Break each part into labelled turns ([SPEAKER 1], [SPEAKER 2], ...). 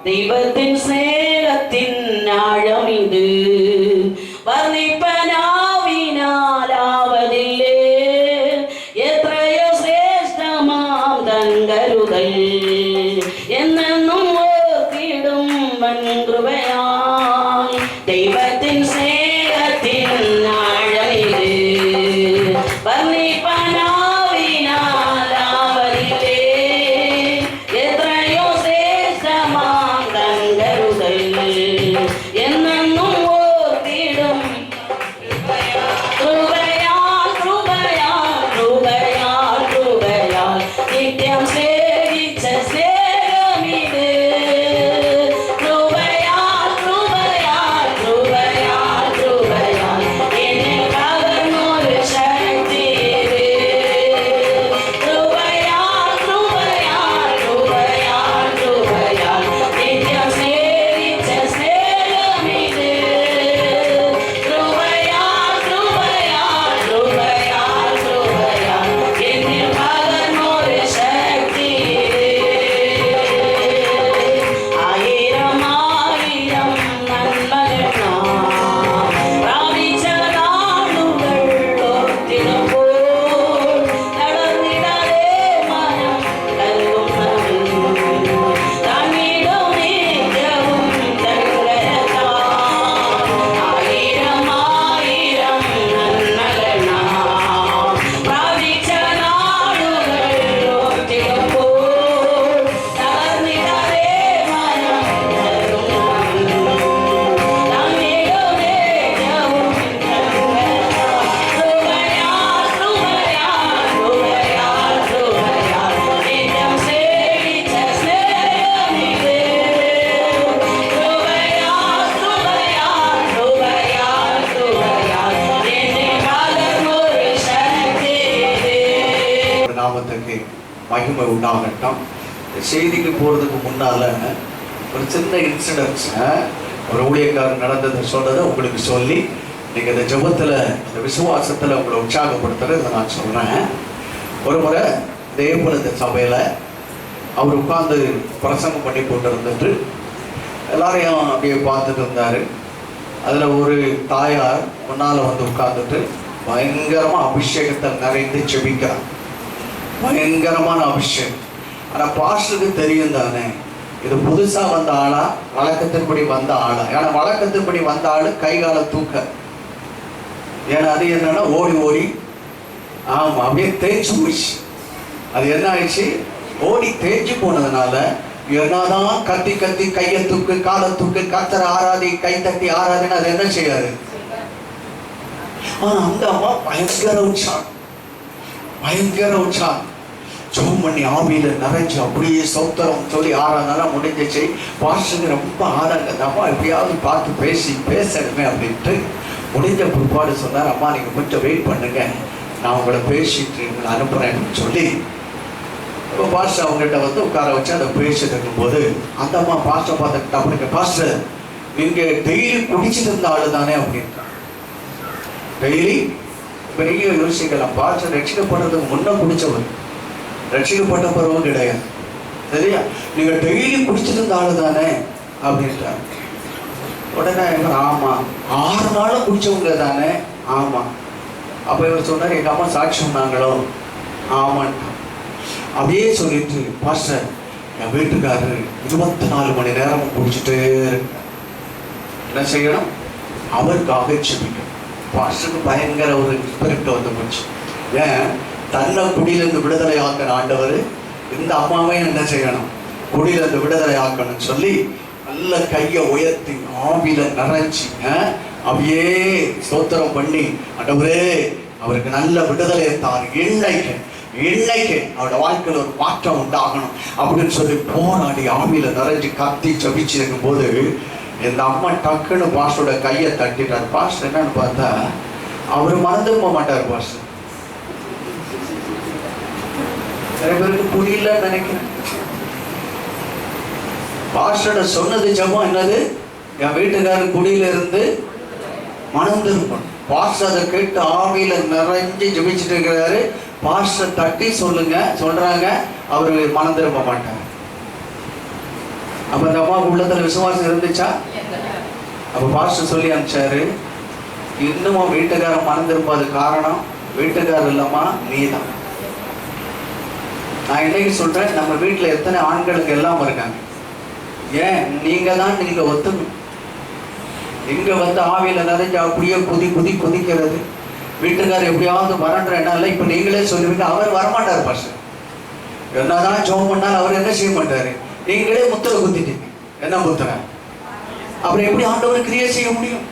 [SPEAKER 1] தெய்வத்தின் சேலத்தின் ஆழம் இது வர்ணிப்பனாவினாலாவதில்லே. எத்தையோ சிரேஷ்டமாம் தங்கருதல் என்னென்னும் ஓர்த்திடும் வன்கிருபையாய். தெய்வத்தின் சேலத்தின் ஆழம் இது வர்ணிப்பனாவினாலாவதில்லே. எத்தையோ சிரேஷ்டமாம் தங்கருதல் என்னென்னும் ஓர்த்திடும் கிருபையால் கிருபையால் கிருபையால் கிருபையால் நித்தியம் சேவிச்ச சேகமிது. கிருபையால் கிருபையால் கிருபையால் கிருபையால் என்னில் கவர்ந்தொரு சக்தி இது. கிருபையால் கிருபையால் கிருபையால் கிருபையால் நித்தியம் சேவிச்ச சேகமிது. கிருபையால் கிருபையால் கிருபையால் கிருபையால் என்னில் கவர்ந்தொரு சக்தி இது. ஆயிரம் ஆயிரம் நன்மகள் நான் பிராபிச்ச நாளுகள் ஒத்திடும் போல் நடந்திடவே மனம் கருதும் தன்னிடம் நிற்கவும் தங்கரத்தான். ஆயிரம் ஆயிரம் நன்மகள் நான் பிராபிச்ச நாளுகள் ஒத்திடும் போல் நடந்திடவே மனம் கருதும் தன்னிடம் நிற்கவும் தங்கரத்தான். கிருபையால் கிருபையால் கிருபையால் கிருபையால் நித்தம் சேவிச்ச சேகம் இது. கிருபையால் கிருபையால் கிருபையால் கிருபையால் என்னில் கவர்ந்தொரு சக்தி இது.
[SPEAKER 2] நாமத்துக்கு மகிமை உண்டாகட்டும். இந்த செய்திக்கு போகிறதுக்கு முன்னால ஒரு சின்ன இன்சிடென்ட்ஸ் ஒரு ஊழியக்காரர் நடந்ததை சொல்றதை உங்களுக்கு சொல்லி நீங்கள் இந்த ஜெபத்தில் இந்த விசுவாசத்தில் உங்களை உற்சாகப்படுத்துறதை நான் சொல்கிறேன். ஒரு முறை தேவபுர இந்த சபையில் அவர் உட்கார்ந்து பிரசங்கம் பண்ணி போட்டு இருந்துட்டு எல்லாரையும் அப்படியே பார்த்துட்டு இருந்தார். அதில் ஒரு தாயார் முன்னால் வந்து உட்கார்ந்துட்டு பயங்கரமாக அபிஷேகத்தை நிறைந்து செபிக்கிறார். பயங்கரமான அபிஷேகம். ஆனால் பாஸ்டருக்கு தெரியும் தானே இது புதுசாக வந்த ஆளா வழக்கத்தின்படி வந்த ஆளா. ஏன்னா வழக்கத்தின்படி வந்த ஆள் கை காலை தூக்க, ஏன்னா அது என்னன்னா ஓடி ஓடி ஆமாம் அப்படியே தேய்ச்சி போயிடுச்சு. அது என்ன ஆயிடுச்சு, ஓடி தேய்ச்சி போனதுனால என்னதான் கத்தி கத்தி கையை தூக்கு காலை தூக்கு கத்தரை ஆராதி கை தட்டி ஆராதின்னு அது என்ன செய்யாது. ஆனால் அந்த அம்மா பயங்கர உற்சாகம், பயங்கர உற்சாகம். ஜெபம் பண்ணி ஆவியில நிறைஞ்சு அப்படியே சௌத்தரம் சொல்லி ஆராதனை முடிஞ்சிச்சு. பாஸ்டருக்கு ரொம்ப ஆராங்க, அந்த அம்மா எப்படியாவது பார்த்து பேசணுமே அப்படின்ட்டு முடிஞ்ச பிற்பாடு சொன்னார், அம்மா நீங்கள் கொஞ்சம் வெயிட் பண்ணுங்க, நான் உங்களை பேசிட்டு உங்களை அனுப்புறேன்னு சொல்லி இப்போ பாஸ்டர் அவங்ககிட்ட வந்து உட்கார வச்சு அதை பேசிட்டு இருக்கும்போது அந்த அம்மா பாஸ்டர் பார்த்துக்கிட்ட அப்படிங்க, பாஸ்டர் நீங்கள் டெய்லி குடிச்சிட்டு இருந்த ஆளு தானே அப்படின்ட்டு. டெய்லி பெரிய யோசிக்கலாம், பாஸ்டர் ரட்சிக்கப்படுறதுக்கு முன்ன குடிச்சவர், ரட்சிக்கப்பட்ட பருவம் கிடையாது சரியா, நீங்கள் டெய்லி குடிச்சிட்டு இருந்த ஆளு தானே அப்படின்ட்டார். உடனே ஆமாம் 6 நாளும் குடிச்சவங்க தானே. ஆமாம். அப்போ இவர் சொன்னார், எங்கள் அம்மா சாட்சி சொன்னாங்களோ. ஆமான்ட்டா. அப்படியே சொல்லிட்டு பாஸ்டர் என் வீட்டுக்காரரு 24 மணி நேரம் குடிச்சிட்டே என்ன செய்யணும், அவருக்காக செபிக்கணும். பாஸ்டருக்கு பயங்கர ஒரு ஸ்பிரிட் வந்து போச்சு. ஏன் தன்னை குடியிலிருந்து விடுதலை ஆக்கின ஆண்டவர் இந்த அம்மாவையும் என்ன செய்யணும், குடியிலிருந்து விடுதலை ஆக்கணும்னு சொல்லி நல்ல கையை உயர்த்தி ஆவியில நிறைஞ்சி அப்படியே ஸ்தோத்திரம் பண்ணி, ஆண்டவரே அவருக்கு நல்ல விடுதலை தார், இன்னைக்கு அவரோட வாழ்க்கையில் ஒரு மாற்றம் உண்டாகணும் அப்படின்னு சொல்லி போராடி ஆவியில நிறைஞ்சு கத்தி ஜபிச்சு இருக்கும் போது இந்த அம்மா டக்குன்னு பாஸ்டரோட கையை தட்டிட்டார். பாஸ்டர் என்னன்னு பார்த்தா அவர் மறந்து போக மாட்டார். பாஸ்டர் நிறைய பேருக்கு புரியல நினைக்கிறேன். பாஸ்டர் சொன்னது ஜபம் என்னது, என் வீட்டுக்காரர் குடியில இருந்து மனம் திரும்பணும். பாஸ்டர் அதை கேட்டு ஆவியில நிறைஞ்சு ஜபிச்சுட்டு இருக்கிறாரு. பாஸ்டர் தட்டி சொல்றாங்க, அவரு மனம் திரும்ப மாட்டார். அப்ப அந்த அம்மாவுக்கு உள்ளத்துல விசுவாசம் இருந்துச்சா? அப்ப பாஸ்டர் சொல்லி அனுப்பிச்சாரு, இன்னமும் வீட்டுக்காரன் மறந்திருப்பாது, காரணம் வீட்டுக்காரர் இல்லம்மா நீதான். நான் இன்னைக்கு சொல்றேன், நம்ம வீட்டுல எத்தனை ஆண்களுக்கு எல்லாம் இருக்காங்க, ஏன் நீங்க தான் நீங்க ஒத்துக்கணும். இங்க வந்து ஆவியில நிறைஞ்சு அப்படியே குதிக்கிறது. வீட்டுக்காரர் எப்படியாவது வரன்ற என்னால இப்ப நீங்களே சொல்லுவீங்க, அவர் வரமாட்டார் பாஸ்டர். என்னதான் ஜோம் பண்ணாலும் அவர் என்ன செய்ய மாட்டாரு, நீங்களே முத்திரை குத்திட்டீங்க. என்ன முத்திரை? அப்புறம் எப்படி ஆண்டவர் கிரியை செய்ய முடியும்?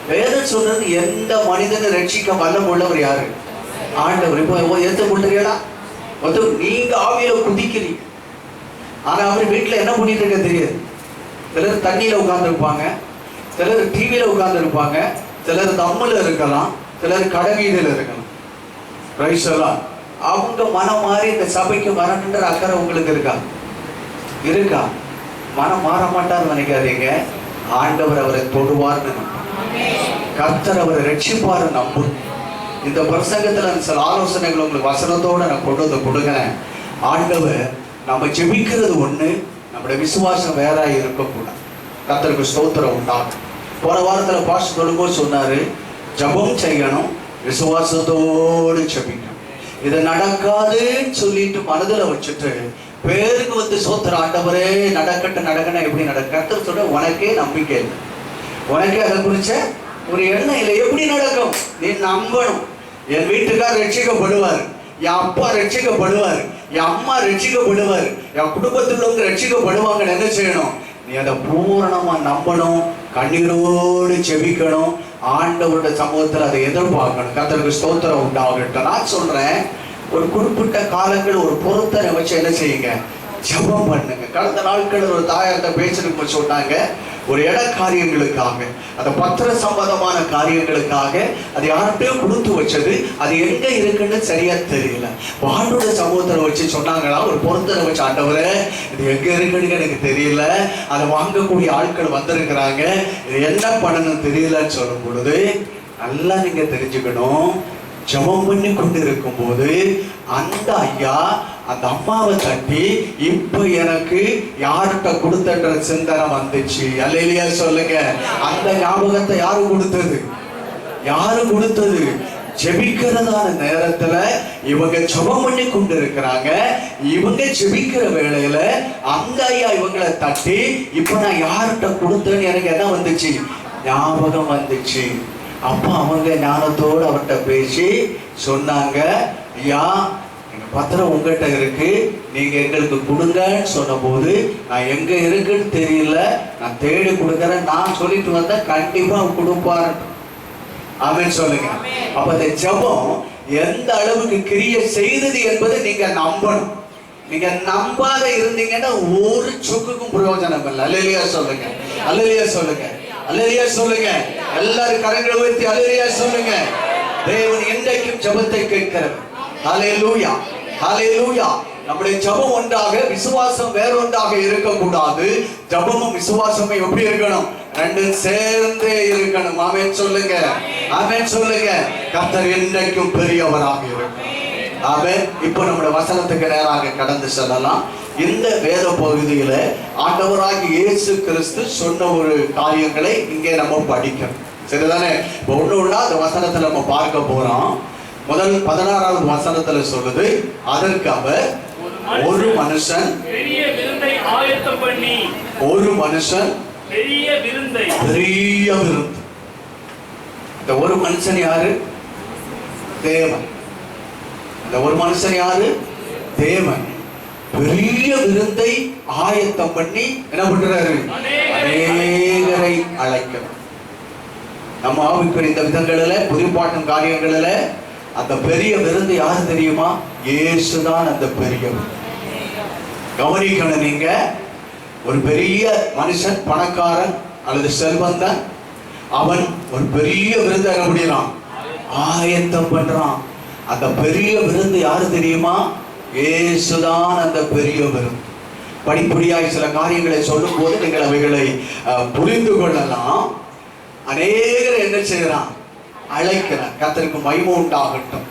[SPEAKER 2] வேதம் சொல்றது எந்த மனிதனை ரட்சிக்க வல்லம் உள்ளவர் யாரு? ஆண்டவர். இப்போ ஏற்றுக்கொள்றீங்களா? நீங்க ஆவியில குதிக்கிறீங்க, ஆனா அவர் வீட்டுல என்ன பண்ணிட்டு இருக்க தெரியாது. சிலர் தண்ணியில உட்கார்ந்து இருப்பாங்க, சிலர் டிவியில உட்கார்ந்து இருப்பாங்க, சிலர் தம்முல இருக்கலாம், சிலர் கடவீதியில இருக்கலாம். பிரைஸ் எல்லாம் அவங்க மனம் மாறி இந்த சபைக்கு வரணுன்ற அக்கறை உங்களுக்கு இருக்கா? மனம் மாற மாட்டார் நினைக்காதீங்க. ஆண்டவர் அவரை தொடுவார்னு கர்த்தர் அவரை ரட்சிப்பாரு நம்பு. இந்த பிரசங்கத்துல சில ஆலோசனைகள் உங்களுக்கு வசனத்தோட நான் கொண்டு வந்து கொடுக்கிறேன். ஆண்டவர் நம்ம ஜெபிக்கிறது ஒண்ணு, நம்முடைய விசுவாசம் வேற இருக்கக்கூடாது. கர்த்தருக்கு ஸ்தோத்திரம் உண்டாகும். போன வாரத்துல பாஸ்டர் சொல்லும்போது சொன்னாரு, ஜெபம் செய்யணும், விசுவாசத்தோடு ஜெபிக்கணும். இது நடக்காதுன்னு சொல்லிட்டு மனதுல வச்சுட்டு பேருக்கு வந்து சோத்திர ஆண்டவரே நடக்கணும். எப்படி நடக்க சொல்ற, உனக்கே நம்பிக்கை இல்லை, உனக்கே அதை குறிச்ச ஒரு எண்ணம் இல்லை. எப்படி நடக்கும்? நீ நம்பணும். என் வீட்டுக்கார் ரட்சிக்கப்படுவார், என் அப்பா ரட்சிக்கப்படுவார், என் அம்மா ரட்சிக்கப்படுவார், என் குடும்பத்தில் உள்ளவங்க ரட்சிக்கப்படுவாங்கன்னு என்ன செய்யணும்? நீ அதை பூரணமா நம்பணும், கண்ணீரோடு செபிக்கணும், ஆண்டவருடைய சமூகத்தில் அதை எதிர்பார்க்கணும். கர்த்தருக்கு ஸ்தோத்திரம் உண்டாகட்டும். நான் சொல்றேன், ஒரு குறிப்பிட்ட காலங்கள் ஒரு பொருத்தனை வச்சு என்ன செய்யுங்க, ஜெபம் பண்ணுங்க. கடந்த நாட்கள் ஒரு தாயார்கிட்ட பேசிட்டு சொன்னாங்க, ஒரு இட காரியங்களுக்காக, அந்த பத்திர சம்பந்தமான காரியங்களுக்காக அது யார்கிட்டயும் கொடுத்து வச்சது, அது எங்க இருக்குன்னு சரியா தெரியல. ஆண்டோட சமூகத்துல வச்சு சொன்னாங்களா, ஒரு பொருத்தனை வச்சு, ஆண்டவரே இது எங்க இருக்குன்னு எனக்கு தெரியல, அதை வாங்கக்கூடிய ஆட்கள் வந்திருக்கிறாங்க, இது என்ன பண்ணணும்னு தெரியலன்னு சொல்லும் பொழுது நல்லா நீங்க தெரிஞ்சுக்கணும். ஜெபம் பண்ணி கொண்டு இருக்கும் போது அந்த ஐயா அந்த அம்மாவை தட்டி, இப்ப எனக்கு யார்கிட்ட கொடுத்தன்ற சிந்தனை வந்துச்சு. அல்லேலூயா சொல்லுங்க. அந்த ஞாபகத்தை யாரு கொடுத்தது? ஜெபிக்கிறதான நேரத்துல இவங்க ஜெபம் பண்ணி கொண்டு இருக்கிறாங்க. இவங்க ஜெபிக்கிற வேளையில அந்த ஐயா இவங்களை தட்டி, இப்ப நான் யார்கிட்ட கொடுத்தேன்னு எனக்கு என்ன வந்துச்சு, ஞாபகம் வந்துச்சு. அப்ப அவங்க ஞானத்தோடு அவர்கிட்ட பேசி சொன்னாங்க, ஐயா எங்க பத்திரம் உங்ககிட்ட இருக்கு, நீங்க எங்களுக்கு கொடுங்கன்னு சொன்ன போது, நான் எங்க இருக்குன்னு தெரியல, நான் தேடி கொடுக்கறேன், நான் சொல்லிட்டு வந்தா கண்டிப்பா கொடுப்பாரு. ஆமென் சொல்லுங்க. அப்ப இந்த ஜெபம் எந்த அளவுக்கு கிரியை செய்தது என்பதை நீங்க நம்பணும். நீங்க நம்பாத இருந்தீங்கன்னா ஒரு சுக்குக்கும் பிரயோஜனம் இல்லை. அல்லேலூயா சொல்லுங்க, அல்லேலூயா சொல்லுங்க, அல்லேலூயா சொல்லுங்க. எல்லாரும் கரங்களை உயர்த்தி அல்லேலூயா சொல்லுங்க. தேவன் என்றைக்கும் ஜெபத்தை கேட்கிறார். அல்லேலூயா, அல்லேலூயா. நம்முடைய ஜெபம் ஒன்றாக, விசுவாசம் வேற ஒன்றாக இருக்கக்கூடாது. ஜெபமும் விசுவாசமும் எப்படி இருக்கணும்? ரெண்டும் சேர்ந்தே இருக்கணும். ஆமென் சொல்லுங்க, ஆமென் சொல்லுங்க. கர்த்தர் என்றைக்கும் பெரியவராக இருக்கும். ஆமென். இப்போ நம்முடைய வசனத்துக்கு நேராக கடந்து செல்லலாம். இந்த வேத பகுதியில ஆண்டவராகிய இயேசு கிறிஸ்து சொன்ன ஒரு காரியங்களை இங்கே நம்ம படிக்கணும். சரிதானே? இப்போ ஒண்ணு அந்த வசனத்துல நம்ம பார்க்க போறோம். முதல் 16வது வசனத்துல சொல்லுது, அதற்கு அவர் ஒரு மனுஷன் பெரிய விருந்தை ஆயத்தம் பண்ணி, ஒரு மனுஷன் பெரிய விருந்து. இந்த ஒரு மனுஷன் யாரு? தேவன். இந்த ஒரு மனுஷன் யாரு? தேவன். பெரிய விருந்தை ஆயத்தம் பண்ணி என்ன பண்றாரு? அநேகரை அழைக்கிறார். நம்ம ஆவிக்குரிய இந்த விதங்களில, புதிப்பாட்டும் காரியங்களில அந்த பெரிய விருந்து யாரு தெரியுமா? இயேசுதான் அந்த பெரியவர். கவனிக்கணும். நீங்க ஒரு பெரிய மனுஷன், பணக்காரன் அல்லது செல்வந்தன், அவன் ஒரு பெரிய விருந்து என்ன பண்ணிடலாம்? ஆயத்தம் பண்றான். அந்த பெரிய விருந்து யாரு தெரியுமா? இயேசுதான் அந்த பெரிய விருந்து. படிப்படியாய் சில காரியங்களை சொல்லும் போது நீங்கள் அவைகளை புரிந்து கொள்ளலாம். அநேகர் என்ன செய்யறான்? அழைக்கிறான். கர்த்தருக்கு மகிமை உண்டாகட்டும்.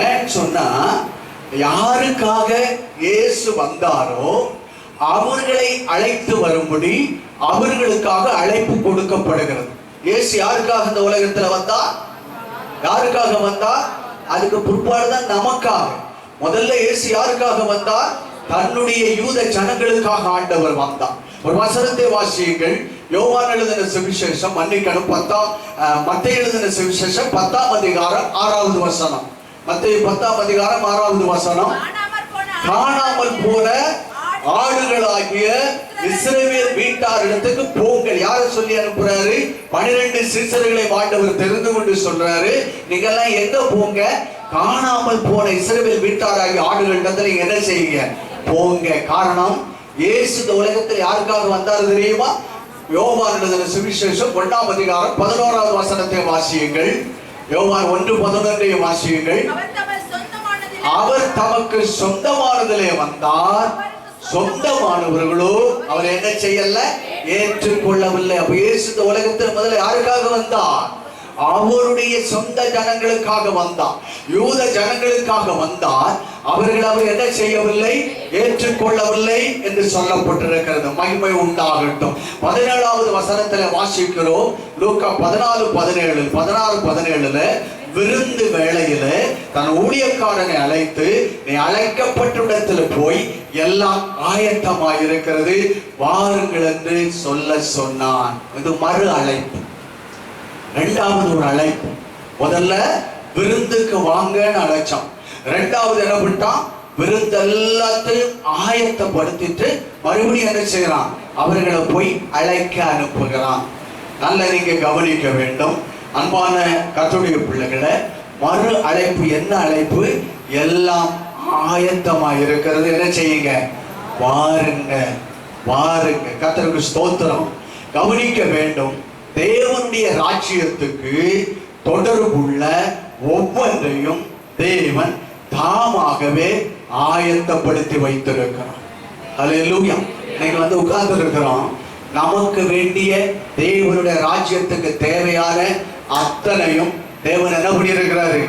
[SPEAKER 2] ஏன்னு சொன்னா, யாருக்காக இயேசு வந்தாரோ அவர்களை அழைத்து வரும்படி அவர்களுக்காக அழைப்பு கொடுக்கப்படுகிறது. இயேசு யாருக்காக இந்த உலகத்துல வந்தார்? யாருக்காக வந்தார்? அதுக்கு பிற்பாடுதான் நமக்காக. முதல்ல இயேசு யாருக்காக வந்தார்? தன்னுடைய யூத ஜனங்களுக்காக ஆண்டவர் வந்தார். ஒரு வசனத்தை வாசியுங்கள். யோவான் எழுதின சுவிசேஷம், மன்னிக்கணும், மத்தேயு எழுதின சுவிசேஷம் 10ஆம் அதிகாரம் 6வது வசனம். மத்தேயு 10ஆம் அதிகாரம் 6வது வசனம். காணாமல் போன ஆடுகளாகிய இஸ்ரவேல் வீட்டாரிடத்துக்கு போங்கள். யாரை சொல்லி அனுப்புறாரு? 12 சீசர்களை ஆண்டவர் தெரிந்து கொண்டு சொல்றாரு, நீங்க எல்லாம் எங்க போங்க? காணாமல் போன இஸ்ரவேல் வீட்டாராகிய ஆடுகளிடத்துல நீங்க என்ன செய்யுங்க? போங்க. காரணம், இயேசு இந்த உலகத்தில் யாருக்காக வந்தாரு தெரியுமா? யோவான் எழுதின சுவிசேஷம் 1ஆம் அதிகாரம் 11வது வசனத்தை வாசியுங்கள். யோவான் 1:11 வாசியுங்கள். அவர் தமக்கு சொந்தமானதிலே வந்தார், சொந்தமானவர்களோ அவர் என்ன செய்யல? ஏற்றுக்கொள்ளவில்லை. அப்ப இயேசு இந்த உலகத்தில் முதல்ல யாருக்காக வந்தார்? அவருடைய சொந்த ஜனங்களுக்காக வந்தார், யூத ஜனங்களுக்காக வந்தார். அவர்கள் அவர் என்ன செய்யவில்லை? ஏற்றுக்கொள்ளவில்லை என்று சொல்லப்பட்டிருக்கிறது. மகிமை உண்டாகட்டும். 17வது வசனத்துல வாசிக்கிறோம். லூக்கா 16:17 விருந்து வேளையில தன் ஊழியக்காரனை அழைத்து, நீ அழைக்கப்பட்ட இடத்துல போய் எல்லாம் ஆயத்தமாயிருக்கிறது, வாருங்கள் என்று சொல்ல சொன்னான். இது மறு அழைப்பு. இரண்டாவது ஒரு அழைப்பு. முதல்ல விருந்துக்கு வாங்கன்னு அழைச்சான். இரண்டாவது என்ன பண்ணிட்டான்? விருந்து எல்லாத்தையும் ஆயத்தப்படுத்திட்டு மறுபடியும் என்ன செய்யறான்? அவர்களை போய் அழைக்க அனுப்புகிறான். நல்ல நீங்க கவனிக்க வேண்டும் அன்பான கர்த்தருடைய பிள்ளைகளை. மறு அழைப்பு என்ன அழைப்பு? எல்லாம் ஆயத்தமாக இருக்கிறது, என்ன செய்யுங்க? வாருங்க, வாருங்க. கர்த்தருக்கு ஸ்தோத்திரம். கவனிக்க வேண்டும், தேவனுடைய ராஜ்யத்துக்கு தொடர்புள்ள ஒவ்வொன்றையும் தேவன் தாமாகவே ஆயத்தப்படுத்தி வைத்திருக்கிறார். அல்லேலூயா. நீங்க உட்கார்ந்து இருக்கிறோம். நமக்கு வேண்டிய தேவனுடைய ராஜ்யத்துக்கு தேவையான அத்தனையும் தேவன் என்ன பண்ணியிருக்கிறாரு?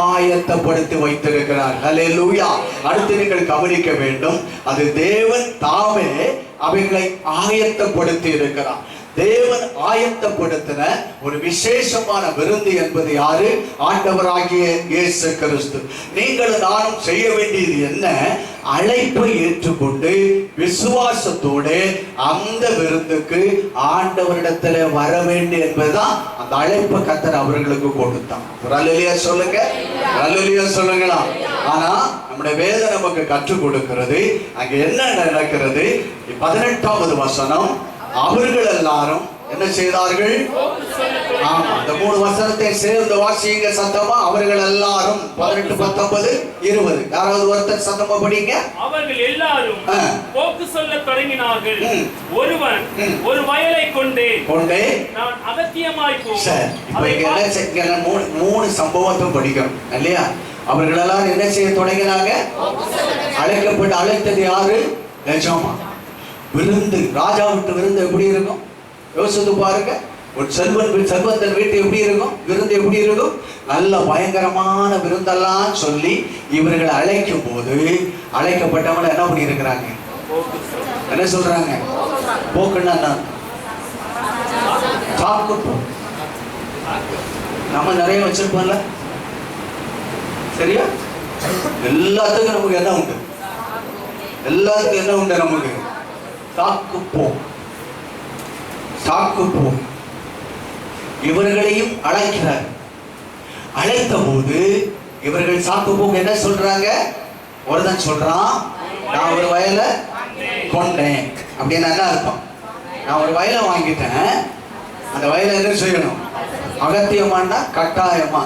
[SPEAKER 2] ஆயத்தப்படுத்தி வைத்திருக்கிறார். அல்லேலூயா. அடுத்து நீங்கள் கவனிக்க வேண்டும், அது தேவன் தாமே அவைகளை ஆயத்தப்படுத்தி இருக்கிறார். தேவன் ஆயத்தப்படுத்தின ஒரு விசேஷமான விருந்து என்பது யாரு? ஆண்டவராகிய இயேசு கிறிஸ்து. நீங்கள் நானும் செய்ய வேண்டியது என்ன? அழைப்பை ஏற்றுக்கொண்டு விசுவாசத்தோடு அந்த விருந்துக்கு ஆண்டவரிடத்துல வர வேண்டும் என்பதுதான் அந்த அழைப்பை கர்த்தர் அவர்களுக்கு கொடுத்தான். அல்லேலூயா சொல்லுங்க, அல்லேலூயா சொல்லுங்களா. ஆனா நம்முடைய வேதம் நமக்கு கற்றுக் கொடுக்கிறது. அங்க என்ன நடக்கிறது? 18வது வசனம். அவர்கள் எல்லாரும் என்ன செய்தார்கள்? ஆமா, அந்த 3 வசனத்தை சேர்ந்து வாசிங்க சத்தமா. அவர்கள் எல்லாரும் 18, 19, 20. யாராவது ஒருத்தர் சத்தமா படிங்க.
[SPEAKER 3] அவர்கள் எல்லாரும் போக்கு சொல்ல தொடங்கினார்கள். ஒருவன் ஒரு வயலை கொண்டே நான் அகத்தியமாய் போவேன்.
[SPEAKER 2] இப்ப இங்க என்ன 3 சம்பவத்தை படிக்கணும் இல்லையா? அவர்கள் எல்லாரும் என்ன செய்ய தொடங்கினாங்க? அழைக்கப்பட்டு, அழைத்தது யாரு? நிஜமா விருந்து. ராஜா விட்டு விருந்து எப்படி இருக்கும்? யோசித்து பாருங்க. ஒரு செல்வந்தன் வீட்டு எப்படி இருக்கும்? விருந்து எப்படி இருக்கும்? நல்ல பயங்கரமான விருந்தெல்லாம் சொல்லி இவர்களை அழைக்கும் போது அழைக்கப்பட்டவங்க என்ன பண்ணி இருக்கிறாங்க? என்ன சொல்றாங்க? போக்குன்னா சாக்கு போ. நம்ம நிறைய வச்சிருப்போம்ல, சரியா? எல்லாத்துக்கும் நமக்கு என்ன உண்டு? எல்லாத்துக்கும் என்ன உண்டு? நமக்கு சாக்கு போ, சாக்கு போ. இவர்களையும் அழைக்கிறார். அழைத்த போது இவர்கள் சாக்கு போக்கு என்ன சொல்றாங்க? ஒருத்தன் சொல்றான், நான் ஒரு வயலை கொண்டேன். அப்படின்னு என்ன அர்த்தம்? நான் ஒரு வயலை வாங்கிட்டேன், அந்த வயலை என்ன செய்யணும்? அகத்தியமானா கட்டாயமா,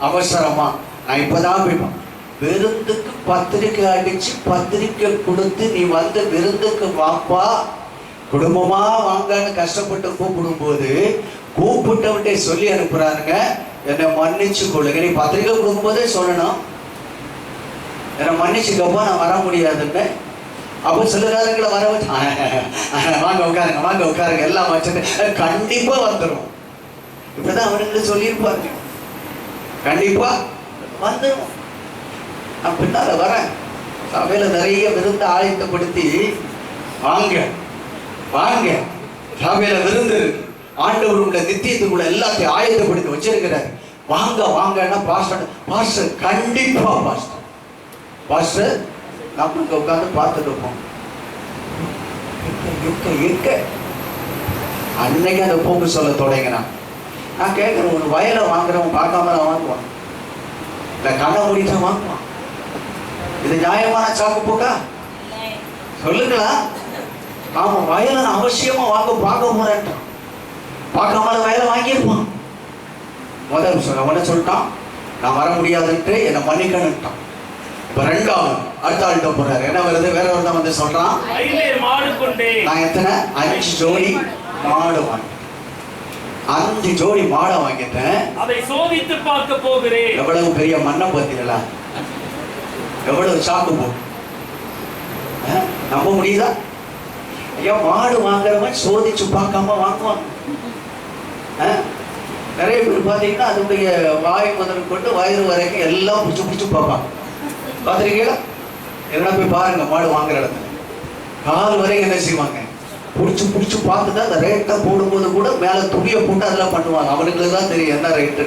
[SPEAKER 2] அவசரமா. நான் இப்பதான் போய்ப்பேன். விருந்துக்கு பத்திரிக்கை அடிச்சு பத்திரிக்கை கொடுத்து நீ வந்து விருந்துக்கு வாப்பா, குடும்பமா வாங்கன்னு கஷ்டப்பட்டு கூப்பிடும் போது கூப்பிட்டவன்ட்டே சொல்லி அனுப்புறாருங்க, என்னை மன்னிச்சு கொள்ளுங்க. நீ பத்திரிக்கை கொடுக்கும் போதே சொல்லணும், என்னை மன்னிச்சுக்கப்பா, நான் வர முடியாதுன்னு. அப்போ சில நேரங்களை வர வச்சு வாங்க உட்காருங்க, வாங்க உட்காருங்க, எல்லாம் வச்சுட்டு கண்டிப்பா வந்துடும். இப்பதான் அவனுங்களை சொல்லியிருப்பாங்க, கண்டிப்பா வந்துடும். நான் பின்னால வரேன். சபையில நிறைய விருந்து ஆயத்தப்படுத்தி வாங்க வாங்க, சபையில விருந்து இருக்கு, ஆண்டவர் உங்களை நித்தியத்துக்குள்ள எல்லாத்தையும் ஆயத்தப்படுத்தி வச்சிருக்கிறார், வாங்க வாங்கன்னா பாஸ்டர் கண்டிப்பா பாஸ்டர் நம்ம உட்காந்து பார்த்துட்டு இருப்போம். அன்னைக்கு அந்த போக்கு சொல்ல தொடங்கினான். நான் கேட்கிறேன், ஒரு வயலை வாங்குறவன் பார்க்காம தான் வாங்குவான், இல்லை கண்ணை மூடிதான் வாங்குவான். இது நியாயமான சாக்கு போக்கா? சொல்லுங்களா? ஆமா, வயலை நான் அவசியமா பார்க்க போறேன்ட்டான். பார்க்காம வயலை வாங்கியிருப்பான். முதல் சொல்லிட்டான், நான் வர முடியாதுன்ட்டு என்னை மன்னிக்கணும்ட்டான். இப்ப ரெண்டாவது அடுத்த ஆள்கிட்ட போறாரு. என்ன வருது? வேற ஒருத்தன் வந்து சொல்றான், நான் எத்தனை 5 ஜோடி மாடு வாங்கிட்டேன், 5 ஜோடி மாடை வாங்கிட்டேன்,
[SPEAKER 3] அதை சோதித்து பார்க்க போகிறேன்.
[SPEAKER 2] எவ்வளவு பெரிய மண்ணை பார்த்தீங்களா? எவ்வளவு சாக்கு போ, நம்ப முடியுதா? ஐயா, மாடு வாங்குறவன் சோதிச்சு பார்க்காம வாங்குவாங்க. நிறைய பேர் பார்த்தீங்கன்னா அதனுடைய வாய் முதல் கொண்டு வயிறு வரைக்கும் எல்லாம் பிடிச்சு பார்ப்பாங்க. பார்த்துருக்கீங்களா? என்ன போய் பாருங்க, மாடு வாங்குற இடத்துல கால் வரைக்கும் என்ன செய்வாங்க, பிடிச்சு பார்த்து தான் அந்த ரேட்டை போடும்போது கூட மேலே துணியை போட்டு அதெல்லாம் பண்ணுவாங்க. அவனுக்கு தான் தெரியும் என்ன ரேட்டு.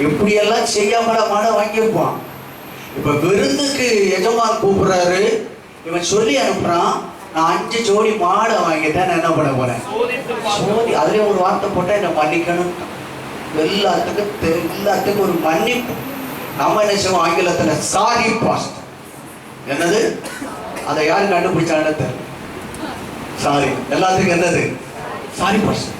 [SPEAKER 2] இப்படியெல்லாம் செய்யாமல மாடை வாங்கியிருப்பான். இப்ப விருந்துக்கு எஜமான் கூப்பிடுறாரு, இவன் சொல்லி அனுப்புறான், நான் 5 ஜோடி மாடை வாங்கிட்டேன், நான் என்ன பண்ண போறேன் சோதி. அதுலயே ஒரு வார்த்தை போட்டா என்ன மன்னிக்கணும். எல்லாத்துக்கும் ஒரு மன்னிப்பு. நம்ம என்ன செய்வோம் ஆங்கிலத்துல சாரி பாஸ்ட். என்னது? அதை யாரு கண்டுபிடிச்சான்னு தெரியல. சாரி எல்லாத்துக்கும் என்னது? சாரி பாஸ்ட்.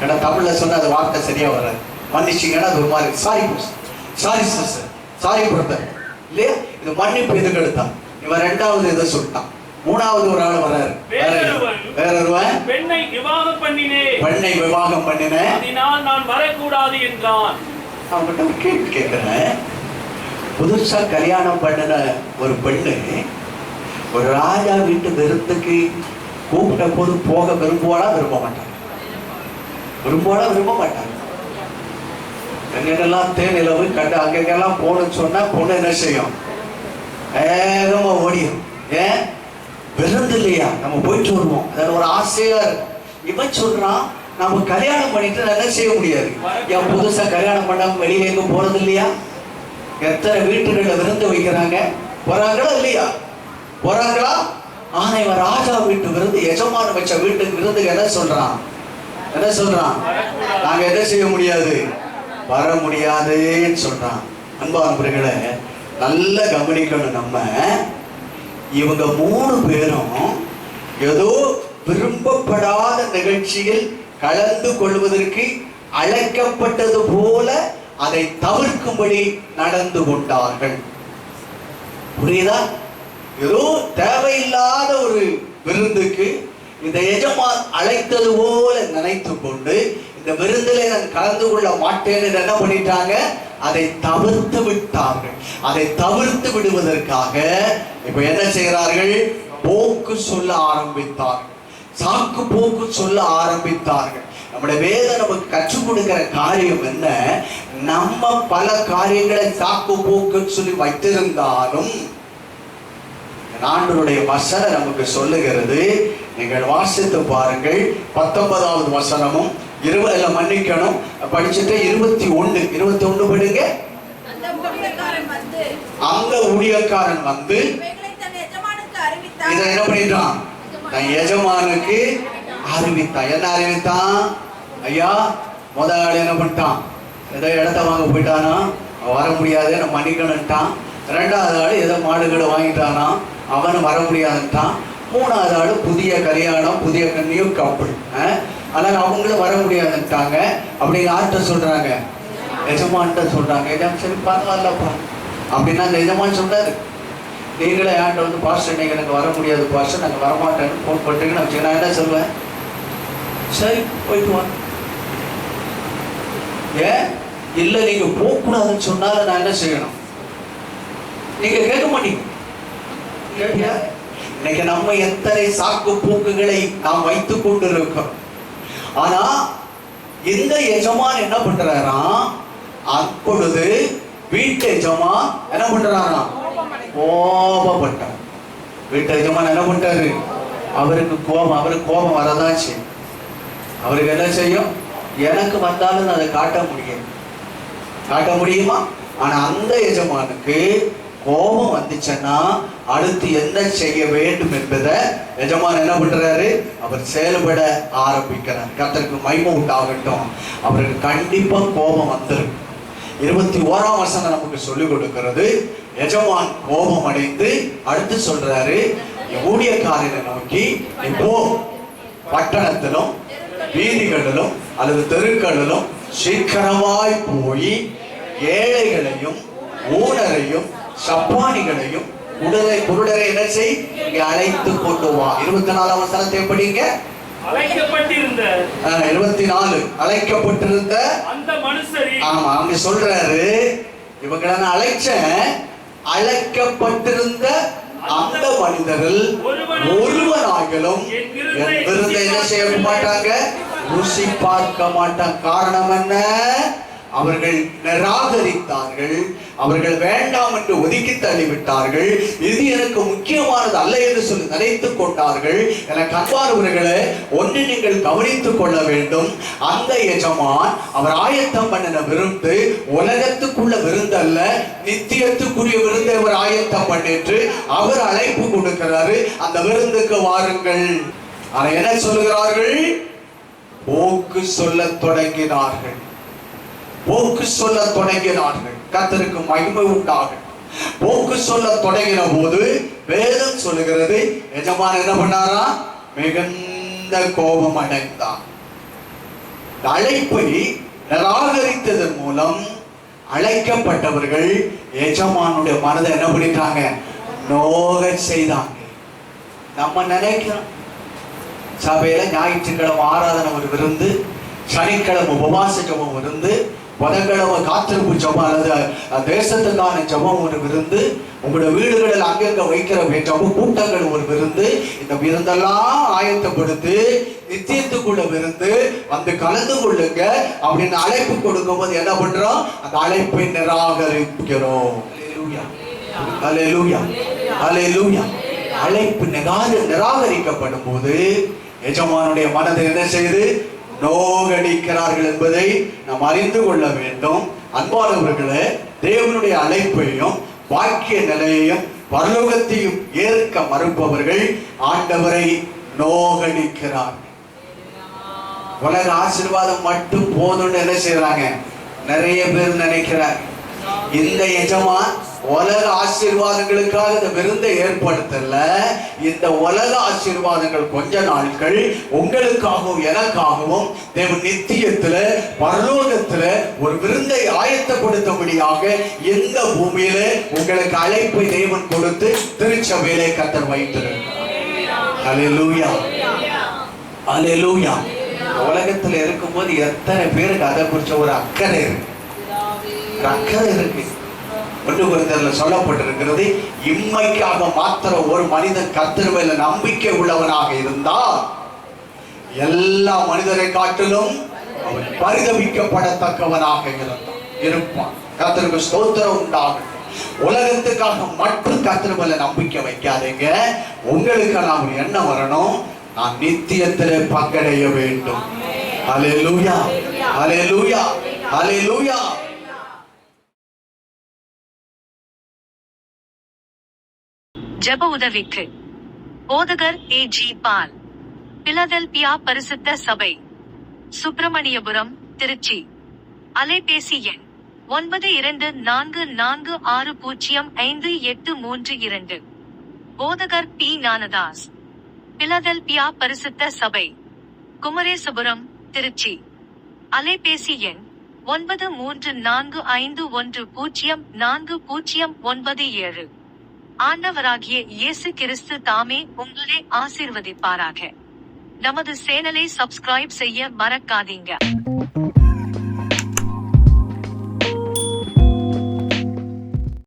[SPEAKER 2] ஏன்னா தமிழ்ல சொன்ன அந்த வார்த்தை சரியா வராது. மன்னிச்சிங்கன்னா அது ஒரு மாதிரி sorry boss, sorry sister, sorry brother இல்லையா? இது மன்னிப்பு எதுக்கு எடுத்தான்? இவன் ரெண்டாவது இதை சொல்லிட்டான். மூணாவது ஒரு ஆள் வராரு, வேறொருவன்
[SPEAKER 3] பெண்ணை விவாகம் பண்ணினேன், அதனால் நான் வரக்கூடாது என்றான்.
[SPEAKER 2] அவன்கிட்ட ஒரு கேள்வி கேட்கிறேன். புதுசா கல்யாணம் பண்ணின ஒரு பெண்ணு ஒரு ராஜா வீட்டு விருந்துக்கு கூப்பிட்ட போது போக விரும்ப மாட்டாங்க. எங்கெல்லாம் தேனிலவு கண்டு அங்கெல்லாம் போகணும்னு சொன்னா பொண்ணு என்ன செய்யும்? வேகமா ஓடியும். ஏன்? விருந்து இல்லையா, நம்ம போயிட்டு வருவோம், அதில் ஒரு ஆசையா இருக்கும். இவன் சொல்றான், நம்ம கல்யாணம் பண்ணிட்டு என்ன செய்ய முடியாது. ஏன் புதுசா கல்யாணம் பண்ணாம வெளியே எங்க போறது இல்லையா? எத்தனை வீட்டுகளில் விருந்து வைக்கிறாங்க, போறாங்களா இல்லையா? போறாங்களா? ஆனா இவன் ராஜா வீட்டு விருந்து, எஜமான வச்ச வீட்டுக்கு விருந்துக்கு என்ன சொல்றான்? நாங்க என்ன செய்ய முடியாது, வர முடியாதுன்னு சொல்றான். அன்பானவர்களே, நல்ல கவனிக்கணும். நம்ம இவங்க 3 பேரும் ஏதோ விரும்பப்படாத நிகழ்ச்சியில் கலந்து கொள்வதற்கு அழைக்கப்பட்டது போல அதை தவிர்க்கும்படி நடந்து கொண்டார்கள். புரியுதா? ஏதோ தேவையில்லாத ஒரு விருந்துக்கு இந்த எஜமான் அழைத்தது போல நினைத்து கொண்டு இந்த விருந்திலே நான் கலந்து கொள்ள மாட்டேன்னு என்ன பண்ணிட்டாங்க? அதை தவிர்த்து விட்டார்கள். அதை தவிர்த்து விடுவதற்காக இப்ப என்ன செய்கிறார்கள்? போக்கு சொல்ல ஆரம்பித்தார்கள், சாக்கு போக்கு சொல்ல ஆரம்பித்தார்கள். நம்முடைய வேதம் நமக்கு கற்றுக் கொடுக்கிற காரியம் என்ன? நம்ம பல காரியங்களை சாக்கு போக்கு சொல்லி வைத்திருந்தாலும் ஆண்டவருடைய வசனம் நமக்கு சொல்லுகிறது. நீங்கள் வாசித்து பாருங்கள். 19வது வசனமும் 20 மன்னிக்கணும் படிச்சுட்டு 21 படிங்க. அந்த ஊழியக்காரன் வந்து இதை என்ன பண்ணிட்டான்? தன் எஜமானுக்கு அறிவித்தான். என்ன அறிவித்தான்? ஐயா, முதல் என்ன பண்ணிட்டான்? ஏதோ இடத்த வாங்க போயிட்டானா, வர முடியாது, நான் மன்னிக்கணும்ட்டான். 2வது ஆள் ஏதோ மாடுகளை வாங்கிட்டானா, அவனும் வர முடியாதுன்ட்டான். 3வது ஆள் புதிய கல்யாணம், புதிய கண்ணியும் கப்பல், ஆனால் அவங்களும் வர முடியாதுன்ட்டாங்க. அப்படின்னு யார்கிட்ட சொல்றாங்க? எஜமான்கிட்ட சொல்றாங்க. எஜமான் சரி பரவாயில்லப்பா அப்படின்னா அந்த எஜமான் சொல்றாரு, நீங்களே ஏன்ட்ட வந்து பாஸ்டர் நீங்கள் எனக்கு வர முடியாது பாஸ்டர், நாங்கள் வரமாட்டேன்னு ஃபோன் பண்ணிட்டீங்கன்னு வச்சுக்க, நான் என்ன சொல்லுவேன்? சரி போயிட்டு வாங்க. ஏன் இல்லை, நீங்க போகக்கூடாதுன்னு சொன்னாலும் நான் என்ன செய்யணும்? நீங்க கேட்க மாட்டீங்க. இன்னைக்கு நம்ம எத்தனை சாக்கு போக்குகளை நாம் வைத்துக் கொண்டு இருக்கோம். ஆனா இந்த எஜமான் என்ன பண்றாராம்? அப்பொழுது வீட்டு எஜமான் என்ன பண்றாராம்? கோபப்பட்டார். வீட்டு எஜமான் என்ன பண்ணிட்டாரு, அவருக்கு கோபம் வரதான் செய்யும். அவருக்கு என்ன செய்யும், எனக்கு வந்தாலும் அதை காட்ட முடியுமா? ஆனா அந்த எஜமானுக்கு கோபம் வந்துச்சுன்னா அடுத்து என்ன செய்ய வேண்டும் என்பதை எஜமான் என்ன பண்றாரு, அவர் செயல்பட ஆரம்பிக்கிறார். கர்த்தருக்கு மகிமை உண்டாகட்டும். அவருக்கு கண்டிப்பா கோபம் வந்துடும். 21ஆம் வசனம் நமக்கு சொல்லிக் கொடுக்கிறது, எஜமான் கோபம் அடைந்து அடுத்து சொல்றாரு, ஊழியக்காரரை நோக்கி, இப்போ பட்டணத்திலும் வீதிகளிலும் அல்லது தெருக்களிலும் சீக்கிரமாய் போய் ஏழைகளையும் ஊனரையும் சப்பானிகளையும் குருடரை என்ன செய், இங்க அழைத்து கொண்டு வா. 24ஆம் வசனத்தை படிங்க.
[SPEAKER 3] அழைக்கப்பட்டிருந்த
[SPEAKER 2] 24 அழைக்கப்பட்டிருந்த
[SPEAKER 3] அந்த மனுஷரே,
[SPEAKER 2] ஆமா அங்க சொல்றாரு, இவங்களை நான் அழைக்கப்பட்டிருந்த அந்த மனிதர்கள் ஒருவனாகிலும் என் விருந்தை என்ன செய்ய மாட்டாங்க, ருசி பார்க்க மாட்டாங்க. காரணம் என்ன? அவர்கள் நிராகரித்தார்கள், அவர்கள் வேண்டாம் என்று ஒதுக்கி தள்ளிவிட்டார்கள். இது எனக்கு முக்கியமானது அல்ல என்று சொல்லி நினைத்துக் கொண்டார்கள். எனக்கு அன்பானவர்களே, ஒன்று நீங்கள் கவனித்துக் கொள்ள வேண்டும். அந்த எஜமான் அவர் ஆயத்தம் பண்ணின விருந்து உலகத்துக்குள்ள விருந்து அல்ல, நித்தியத்துக்குரிய விருந்தை அவர் ஆயத்தம் பண்ணிட்டு அவர் அழைப்பு கொடுக்கிறாரு, அந்த விருந்துக்கு வாருங்கள். ஆனா என்ன சொல்லுகிறார்கள்? போக்கு சொல்ல தொடங்கினார்கள். கர்த்தருக்கு மகிமை உண்டாகட்டும். போக்கு சொல்ல தொடங்கின போது வேதம் சொல்லுகிறது, எஜமான் என்ன பண்ணாரா, மிகுந்த கோபம் அடைந்தார். அழைப்பை நிராகரித்ததன் மூலம் அழைக்கப்பட்டவர்கள் எஜமானுடைய மனதை என்ன பண்ணிட்டாங்க, நோக செய்தாங்க. நம்ம நினைக்கிறோம் சபையில ஞாயிற்றுக்கிழமை ஆராதனை ஒரு விருந்து, சனிக்கிழமை உபவாச ஜபம் இருந்து, புதன்கிழமை காத்திருப்பு ஜபம் அல்லது தேசத்துக்கான ஜபம் ஒரு விருந்து, உங்களுடைய வீடுகளில் அங்கங்க வைக்கிற ஜப கூட்டங்கள் ஒரு விருந்து. இந்த விருந்தெல்லாம் ஆயத்தப்படுத்தி நித்தியத்துக்குள்ள விருந்து வந்து கலந்து கொள்ளுங்க அப்படின்னு அழைப்பு கொடுக்கும் போது என்ன பண்றோம், அந்த அழைப்பை நிராகரிக்கிறோம். அல்லேலூயா, அல்லேலூயா. அழைப்பு நிராகரிக்கப்படும் போது எஜமானுடைய மனதை என்ன செய்து நோகடிக்கிறார்கள் என்பதை நாம் அறிந்து கொள்ள வேண்டும். அன்பானவர்களே, தேவனுடைய அழைப்பையும் வாக்கிய நிலையையும் பரலோகத்தையும் ஏற்க மறுப்பவர்கள் ஆண்டவரை நோகடிக்கிறார்கள். உலக ஆசீர்வாதம் மட்டும் போதும்னு என்ன செய்யறாங்க, நிறைய பேர் நினைக்கிறாங்க. இந்த எஜமான் உலக ஆசீர்வாதங்களுக்காக இந்த விருந்தை ஏற்படுத்தல. இந்த உலக ஆசீர்வாதங்கள் கொஞ்ச நாட்கள் உங்களுக்காகவும் எனக்காகவும் தேவன் நித்தியத்துல பரலோகத்துல ஒரு விருந்தை ஆயத்தப்படுத்தும்படியாக இந்த பூமியில உங்களுக்கு அழைப்பை தேவன் கொடுத்து திருச்சபையிலே கர்த்தர் வைத்திருக்கிறார். அல்லேலூயா, அல்லேலூயா. உலகத்துல இருக்கும்போது எத்தனை பேருக்கு அதை குறிச்ச ஒரு அக்கறை இருக்கு. 1 கொரிந்தியரில் சொல்லப்பட்டிருக்கிறது, இம்மைக்காக மாத்திரம் ஒரு மனிதன் கர்த்தர் மேல நம்பிக்கை உள்ளவனாக இருந்தால் எல்லா மனிதரை காட்டிலும் அவன் பரிதபிக்கப்படத்தக்கவனாக இருப்பான். கர்த்தருக்கு ஸ்தோத்திரம் உண்டாகட்டும். உலகத்துக்காக மட்டும் கர்த்தர் மேல நம்பிக்கை வைக்காதீங்க. உங்களுக்கெல்லாம் ஒரு எண்ணம் வரணும், நான் நித்தியத்திலே பங்கடைய வேண்டும். அல்லேலூயா, அல்லேலூயா, அல்லேலூயா.
[SPEAKER 4] ஜெப உதவிக்கு போதகர் A.G. பால், பிலதெல்பியா பரிசுத்த சபை, சுப்பிரமணியபுரம், திருச்சி. அலைபேசி எண் 9244605832. போதகர் P. ஞானதாஸ், பிலதெல்பியா பரிசுத்த சபை, குமரேசபுரம், திருச்சி. அலைபேசி எண் 9345104097. ஆண்டவராகிய இயேசு கிறிஸ்து தாமே உங்களை ஆசீர்வதிப்பாராக. நமது சேனலை சப்ஸ்கிரைப் செய்ய மறக்காதீங்க.